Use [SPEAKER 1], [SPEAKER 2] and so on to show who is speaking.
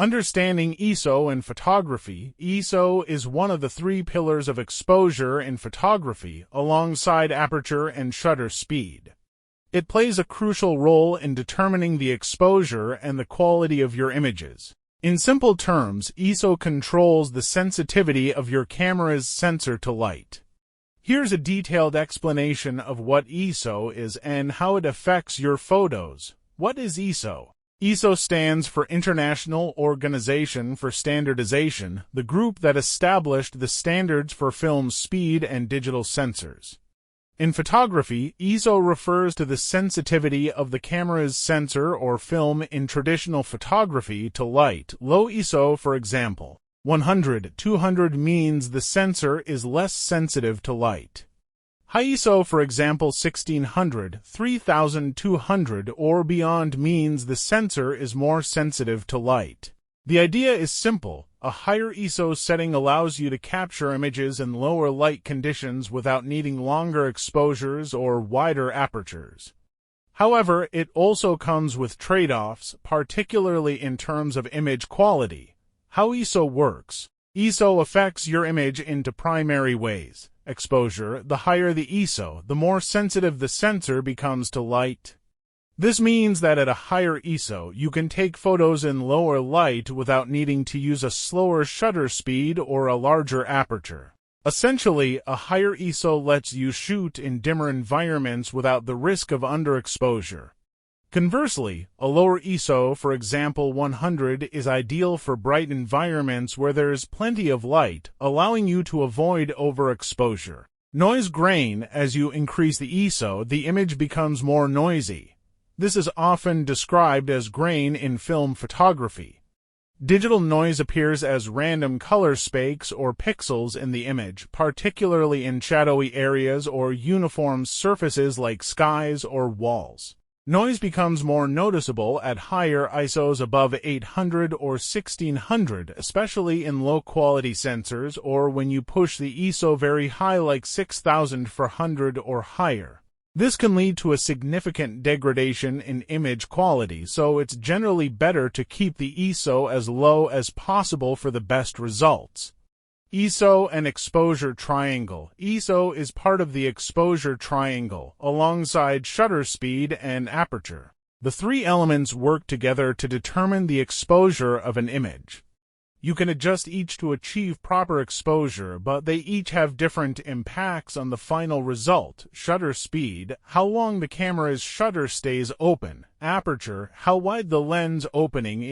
[SPEAKER 1] Understanding ISO in photography. ISO is one of the three pillars of exposure in photography, alongside aperture and shutter speed. It plays a crucial role in determining the exposure and the quality of your images. In simple terms, ISO controls the sensitivity of your camera's sensor to light. Here's a detailed explanation of what ISO is and how it affects your photos. What is ISO? ISO stands for International Organization for Standardization, the group that established the standards for film speed and digital sensors. In photography, ISO refers to the sensitivity of the camera's sensor or film in traditional photography to light. Low ISO, for example, 100, 200 means the sensor is less sensitive to light. High ISO, for example 1600, 3200 or beyond means the sensor is more sensitive to light. The idea is simple. A higher ISO setting allows you to capture images in lower light conditions without needing longer exposures or wider apertures. However, it also comes with trade-offs, particularly in terms of image quality. How ISO works. ISO affects your image into primary ways. Exposure. The higher the ISO, the more sensitive the sensor becomes to light. This means that at a higher ISO, you can take photos in lower light without needing to use a slower shutter speed or a larger aperture. Essentially, a higher ISO lets you shoot in dimmer environments without the risk of underexposure. Conversely, a lower ISO, for example 100, is ideal for bright environments where there is plenty of light, allowing you to avoid overexposure. Noise grain. As you increase the ISO, the image becomes more noisy. This is often described as grain in film photography. Digital noise appears as random color spakes or pixels in the image, particularly in shadowy areas or uniform surfaces like skies or walls. Noise becomes more noticeable at higher ISOs above 800 or 1600, especially in low-quality sensors or when you push the ISO very high like 6400 or higher. This can lead to a significant degradation in image quality, so it's generally better to keep the ISO as low as possible for the best results. ISO and exposure triangle. ISO is part of the exposure triangle, alongside shutter speed and aperture. The three elements work together to determine the exposure of an image. You can adjust each to achieve proper exposure, but they each have different impacts on the final result. Shutter speed, how long the camera's shutter stays open. Aperture, how wide the lens opening is.